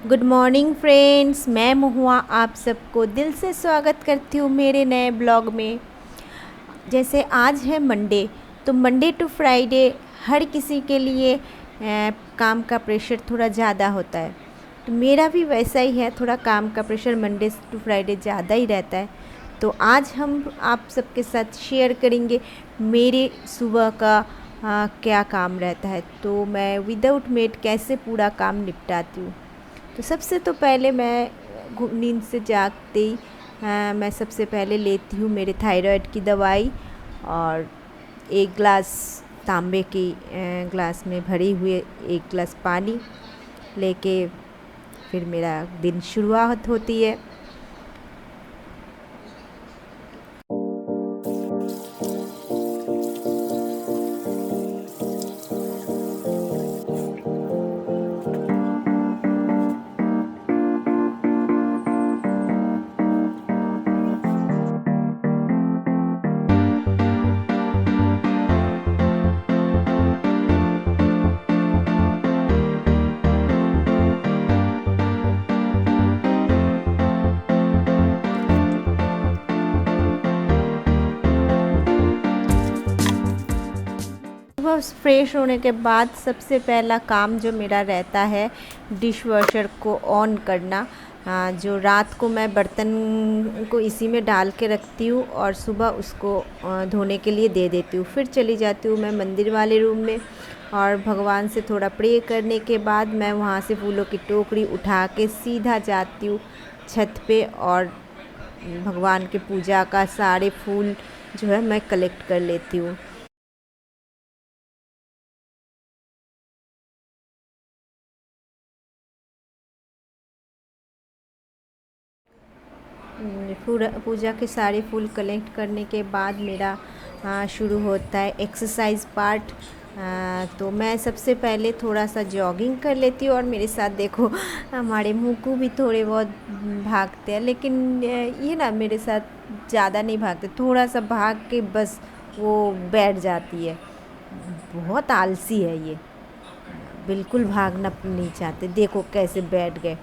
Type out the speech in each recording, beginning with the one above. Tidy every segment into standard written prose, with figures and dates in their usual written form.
Good morning friends, मैं महुआ आप सबको दिल से स्वागत करती हूँ मेरे नए ब्लॉग में। जैसे आज है मंडे, तो मंडे टू फ्राइडे हर किसी के लिए काम का प्रेशर थोड़ा ज़्यादा होता है। तो मेरा भी वैसा ही है, थोड़ा काम का प्रेशर मंडे टू फ्राइडे ज़्यादा ही रहता है। तो आज हम आप सबके साथ शेयर करेंगे मेरे सुबह का क्या काम रहता है, तो मैं विदाउट मेड कैसे पूरा काम निपटाती हूँ। तो सबसे तो पहले मैं नींद से जागते ही मैं सबसे पहले लेती हूँ मेरे थायराइड की दवाई, और एक ग्लास तांबे की ग्लास में भरी हुए एक ग्लास पानी लेके फिर मेरा दिन शुरुआत होती है। सुबह फ्रेश होने के बाद सबसे पहला काम जो मेरा रहता है, डिश वॉशर को ऑन करना। जो रात को मैं बर्तन को इसी में डाल के रखती हूँ और सुबह उसको धोने के लिए दे देती हूँ। फिर चली जाती हूँ मैं मंदिर वाले रूम में, और भगवान से थोड़ा प्रे करने के बाद मैं वहाँ से फूलों की टोकरी उठा के सीधा जाती हूँ छत पे, और भगवान के पूजा का सारे फूल जो है मैं कलेक्ट कर लेती हूँ। पूजा के सारे फूल कलेक्ट करने के बाद मेरा शुरू होता है एक्सरसाइज पार्ट। तो मैं सबसे पहले थोड़ा सा जॉगिंग कर लेती हूँ, और मेरे साथ देखो हमारे मुकू भी थोड़े बहुत भागते हैं, लेकिन ये ना मेरे साथ ज़्यादा नहीं भागते, थोड़ा सा भाग के बस वो बैठ जाती है। बहुत आलसी है ये, बिल्कुल भागना नहीं चाहते, देखो कैसे बैठ गए।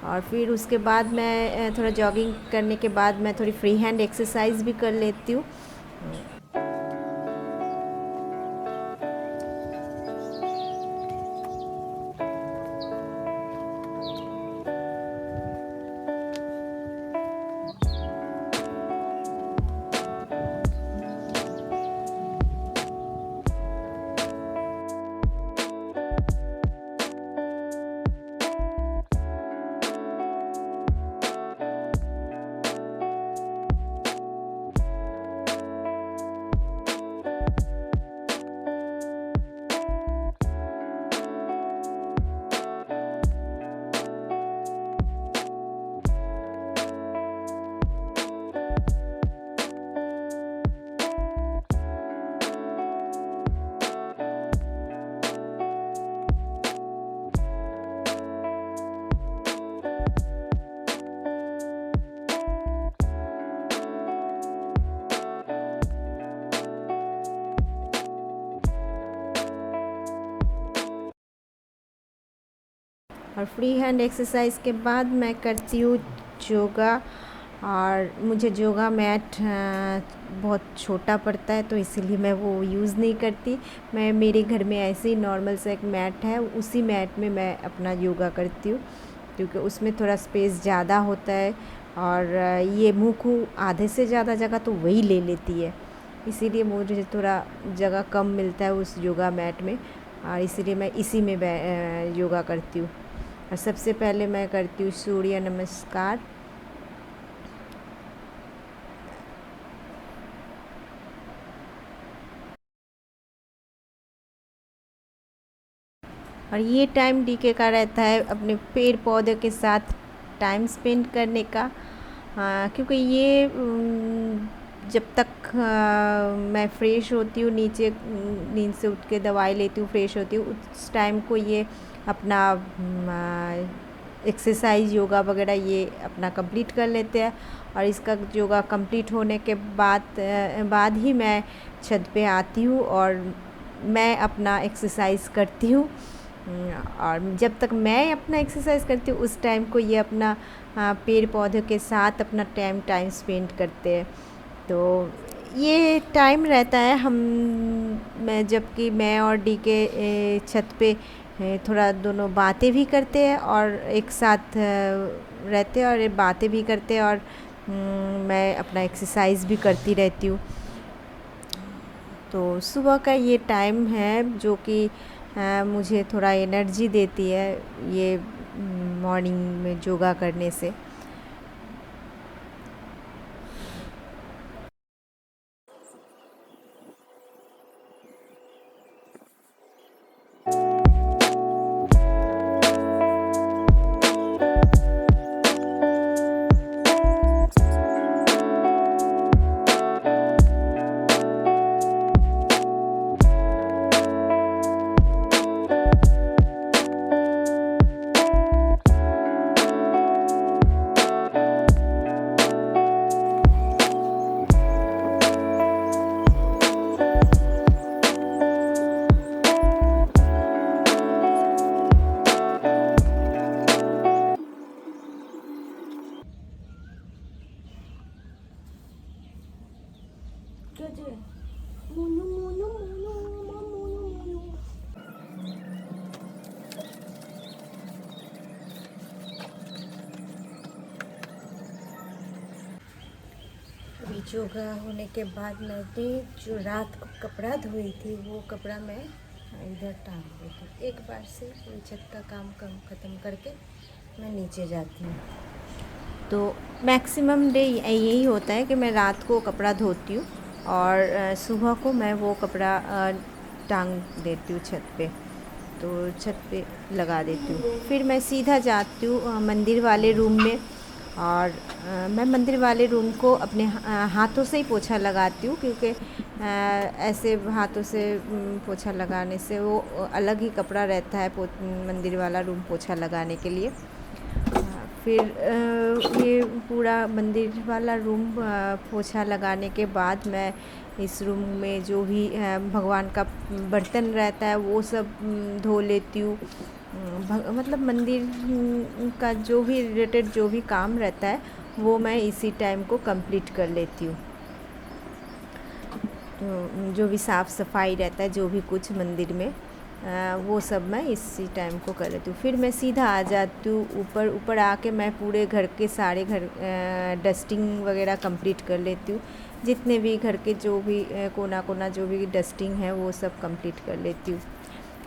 और फिर उसके बाद मैं थोड़ा जॉगिंग करने के बाद मैं थोड़ी फ्री हैंड एक्सरसाइज भी कर लेती हूँ। और फ्री हैंड एक्सरसाइज के बाद मैं करती हूँ योगा। और मुझे योगा मैट बहुत छोटा पड़ता है, तो इसीलिए मैं वो यूज़ नहीं करती। मैं मेरे घर में ऐसे ही नॉर्मल सा एक मैट है, उसी मैट में मैं अपना योगा करती हूँ, क्योंकि उसमें थोड़ा स्पेस ज़्यादा होता है, और ये मुखू आधे से ज़्यादा जगह तो वही ले लेती है, इसीलिए मुझे थोड़ा जगह कम मिलता है उस योगा मैट में, और इसीलिए मैं इसी में योगा करती हूँ। और सबसे पहले मैं करती हूँ सूर्य नमस्कार। और ये टाइम डीके का रहता है अपने पेड़ पौधे के साथ टाइम स्पेंड करने का। क्योंकि ये जब तक मैं फ़्रेश होती हूँ, नीचे नींद से उठ के दवाई लेती हूँ, फ़्रेश होती हूँ, उस टाइम को ये अपना एक्सरसाइज योगा वगैरह ये अपना कंप्लीट कर लेते हैं। और इसका योगा कंप्लीट होने के बाद ही मैं छत पे आती हूँ और मैं अपना एक्सरसाइज करती हूँ। और जब तक मैं अपना एक्सरसाइज करती हूँ उस टाइम को ये अपना पेड़ पौधों के साथ अपना टाइम स्पेंड करते हैं। तो ये टाइम रहता है हम मैं जबकि मैं और डी के छत पे थोड़ा दोनों बातें भी करते हैं और एक साथ रहते हैं और ये बातें भी करते हैं और मैं अपना एक्सरसाइज भी करती रहती हूँ। तो सुबह का ये टाइम है जो कि मुझे थोड़ा एनर्जी देती है ये मॉर्निंग में योगा करने से। योगा होने के बाद मैंने जो रात को कपड़ा धोई थी वो कपड़ा मैं इधर टांग दी थी। एक बार से पूरी छत का काम ख़त्म करके मैं नीचे जाती हूँ। तो मैक्सिमम डे यही होता है कि मैं रात को कपड़ा धोती हूँ और सुबह को मैं वो कपड़ा टांग देती हूँ छत पे, तो छत पे लगा देती हूँ। फिर मैं सीधा जाती हूँ मंदिर वाले रूम में और मैं मंदिर वाले रूम को अपने हाथों से ही पोछा लगाती हूँ, क्योंकि ऐसे हाथों से पोछा लगाने से वो अलग ही कपड़ा रहता है मंदिर वाला रूम पोछा लगाने के लिए। फिर ये पूरा मंदिर वाला रूम पोछा लगाने के बाद मैं इस रूम में जो भी भगवान का बर्तन रहता है वो सब धो लेती हूँ। मतलब मंदिर का जो भी रिलेटेड जो भी काम रहता है वो मैं इसी टाइम को कंप्लीट कर लेती हूँ। तो जो भी साफ़ सफाई रहता है जो भी कुछ मंदिर में वो सब मैं इसी टाइम को कर लेती हूँ। फिर मैं सीधा आ जाती हूँ ऊपर आके मैं पूरे घर के सारे डस्टिंग वगैरह कंप्लीट कर लेती हूँ। जितने भी घर के जो भी कोना जो भी डस्टिंग है वो सब कंप्लीट कर लेती हूँ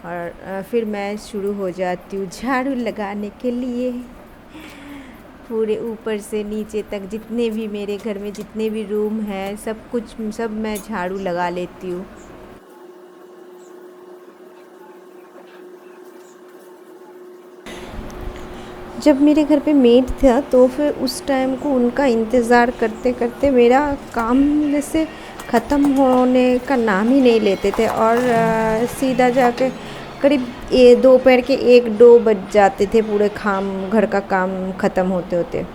और फिर मैं शुरू हो जाती हूँ झाड़ू लगाने के लिए। पूरे ऊपर से नीचे तक जितने भी मेरे घर में जितने भी रूम हैं सब मैं झाड़ू लगा लेती हूँ। जब मेरे घर पे मेड था तो फिर उस टाइम को उनका इंतज़ार करते करते मेरा काम जैसे ख़त्म होने का नाम ही नहीं लेते थे और सीधा जाके करीब दोपहर के 1-2 बज जाते थे पूरे घर का काम ख़त्म होते होते।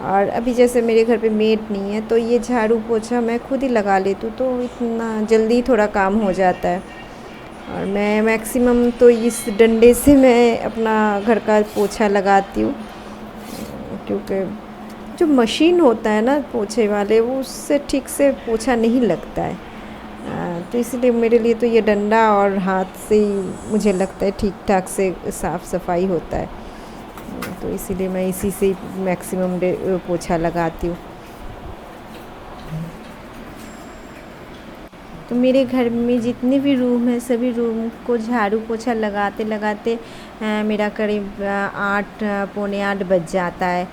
और अभी जैसे मेरे घर पे मेड नहीं है तो ये झाड़ू पोछा मैं खुद ही लगा लेती हूँ, तो इतना जल्दी थोड़ा काम हो जाता है। और मैं मैक्सिमम तो इस डंडे से मैं अपना घर का पोछा लगाती हूँ, क्योंकि जो मशीन होता है ना पोछे वाले वो उससे ठीक से पोछा नहीं लगता है। तो इसलिए मेरे लिए तो ये डंडा और हाथ से ही मुझे लगता है ठीक ठाक से साफ़ सफाई होता है। तो इसीलिए मैं इसी से मैक्सिमम पोछा लगाती हूँ। तो मेरे घर में जितने भी रूम हैं सभी रूम को झाड़ू पोछा लगाते लगाते मेरा करीब 8 पौने 8 बज जाता है।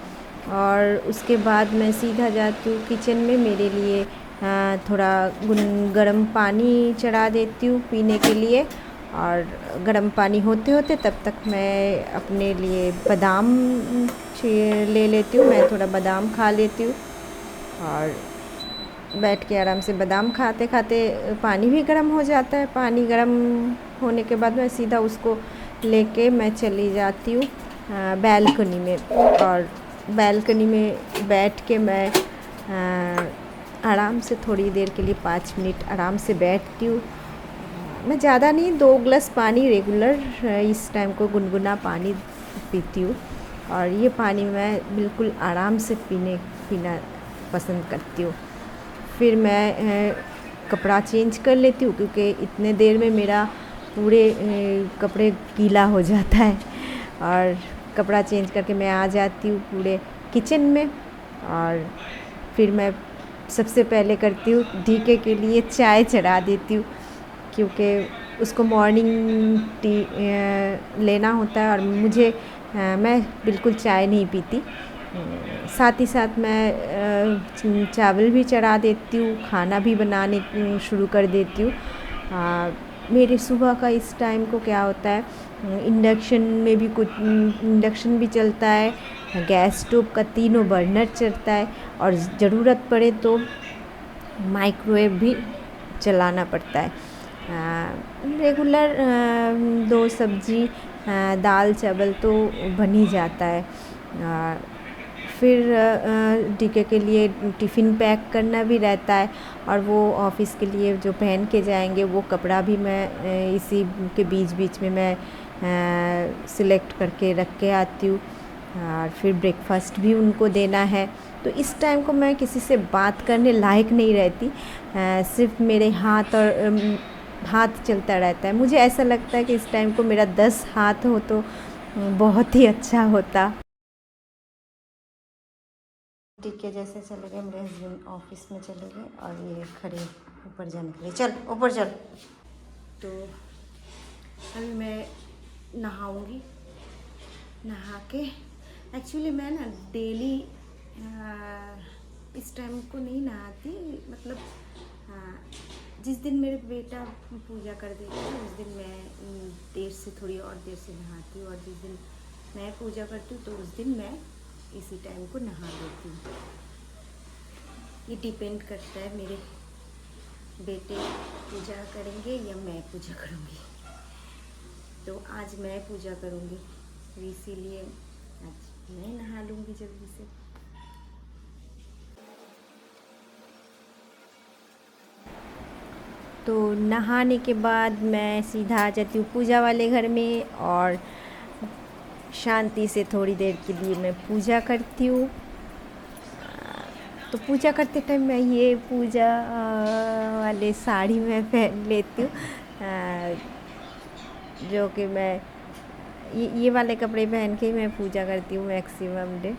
और उसके बाद मैं सीधा जाती हूँ किचन में मेरे लिए थोड़ा गर्म पानी चढ़ा देती हूँ पीने के लिए। और गर्म पानी होते होते तब तक मैं अपने लिए बादाम ले लेती हूँ, मैं थोड़ा बादाम खा लेती हूँ और बैठ के आराम से बादाम खाते खाते पानी भी गर्म हो जाता है। पानी गर्म होने के बाद मैं सीधा उसको लेके मैं चली जाती हूँ बैल्कनी में और बैल्कनी में बैठ के मैं आराम से थोड़ी देर के लिए 5 मिनट आराम से बैठती हूँ। मैं ज़्यादा नहीं, 2 गिलास पानी रेगुलर इस टाइम को गुनगुना पानी पीती हूँ। और ये पानी मैं बिल्कुल आराम से पीना पसंद करती हूँ। फिर मैं कपड़ा चेंज कर लेती हूँ, क्योंकि इतने देर में मेरा पूरे कपड़े गीला हो जाता है। और कपड़ा चेंज करके मैं आ जाती हूँ पूरे किचन में। और फिर मैं सबसे पहले करती हूँ डीके के लिए चाय चढ़ा देती हूँ, क्योंकि उसको मॉर्निंग टी लेना होता है। और मैं बिल्कुल चाय नहीं पीती। साथ ही साथ मैं चावल भी चढ़ा देती हूँ, खाना भी बनाने शुरू कर देती हूँ। मेरे सुबह का इस टाइम को क्या होता है, इंडक्शन भी चलता है, गैस स्टोव का 3 बर्नर चलता है, और ज़रूरत पड़े तो माइक्रोवेव भी चलाना पड़ता है। रेगुलर 2 सब्ज़ी दाल चावल तो बन ही जाता है। फिर डीके के लिए टिफ़िन पैक करना भी रहता है, और वो ऑफ़िस के लिए जो पहन के जाएंगे वो कपड़ा भी मैं इसी के बीच में मैं सिलेक्ट करके रख के आती हूँ। और फिर ब्रेकफास्ट भी उनको देना है। तो इस टाइम को मैं किसी से बात करने लायक नहीं रहती, सिर्फ मेरे हाथ चलता रहता है। मुझे ऐसा लगता है कि इस टाइम को मेरा 10 हाथ हो तो बहुत ही अच्छा होता। ठीक है, जैसे चले गए मेरे हस्बैंड ऑफिस में चले गए, और ये खड़े ऊपर जाने के लिए, चल ऊपर चल। तो अभी मैं नहाऊंगी। नहा के एक्चुअली मैं ना डेली इस टाइम को नहीं नहाती, मतलब जिस दिन मेरे बेटा पूजा कर देता है उस दिन मैं देर से, थोड़ी और देर से नहाती हूँ। और जिस दिन मैं पूजा करती हूँ तो उस दिन मैं इसी टाइम को नहा लेती हूँ। ये डिपेंड करता है मेरे बेटे पूजा करेंगे या मैं पूजा करूँगी। तो आज मैं पूजा करूँगी, तो इसीलिए आज मैं नहा लूँगी जल्दी से। तो नहाने के बाद मैं सीधा आ जाती हूँ पूजा वाले घर में, और शांति से थोड़ी देर के लिए मैं पूजा करती हूँ। तो पूजा करते टाइम मैं ये पूजा वाले साड़ी मैं पहन लेती हूँ, जो कि मैं ये वाले कपड़े पहन के ही मैं पूजा करती हूँ मैक्सिमम डे।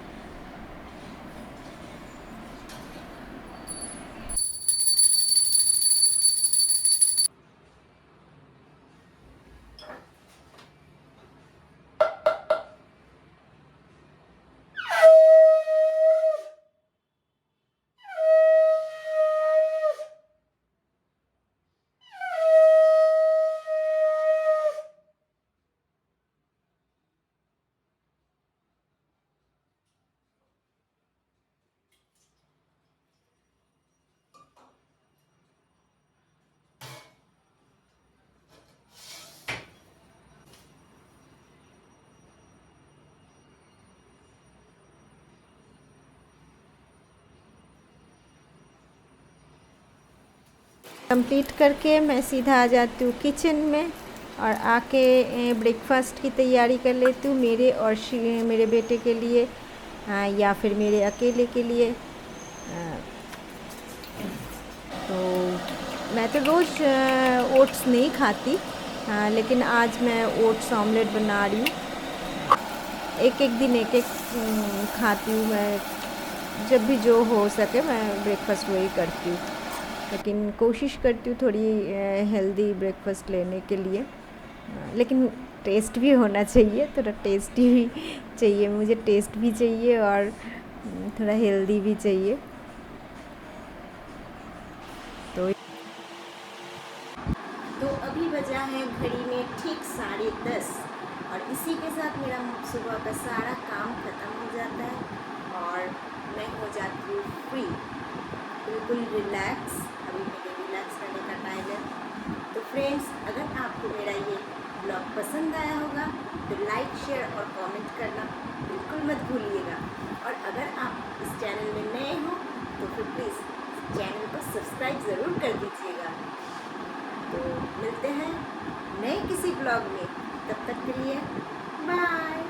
कंप्लीट करके मैं सीधा आ जाती हूँ किचन में, और आके ब्रेकफास्ट की तैयारी कर लेती हूँ मेरे और मेरे बेटे के लिए, या फिर मेरे अकेले के लिए। तो मैं तो रोज़ ओट्स नहीं खाती, लेकिन आज मैं ओट्स ऑमलेट बना रही हूँ। एक एक दिन एक एक खाती हूँ मैं, जब भी जो हो सके मैं ब्रेकफास्ट वही करती हूँ। लेकिन कोशिश करती हूँ थोड़ी हेल्दी ब्रेकफास्ट लेने के लिए, लेकिन टेस्ट भी होना चाहिए, थोड़ा टेस्टी भी चाहिए, मुझे टेस्ट भी चाहिए और थोड़ा हेल्दी भी चाहिए। तो अभी बजा है घड़ी में ठीक 10:30, और इसी के साथ मेरा सुबह का सारा काम ख़त्म हो जाता है और मैं हो जाती हूँ फ्री, बिल्कुल रिलैक्स। अभी मेरे रिलैक्स करने का टाइम है। तो फ्रेंड्स, अगर आपको मेरा ये ब्लॉग पसंद आया होगा तो लाइक, शेयर और कमेंट करना बिल्कुल मत भूलिएगा। और अगर आप इस चैनल में नए हो तो फिर प्लीज़ चैनल को सब्सक्राइब ज़रूर कर दीजिएगा। तो मिलते हैं नए किसी ब्लॉग में, तब तक के लिए बाय।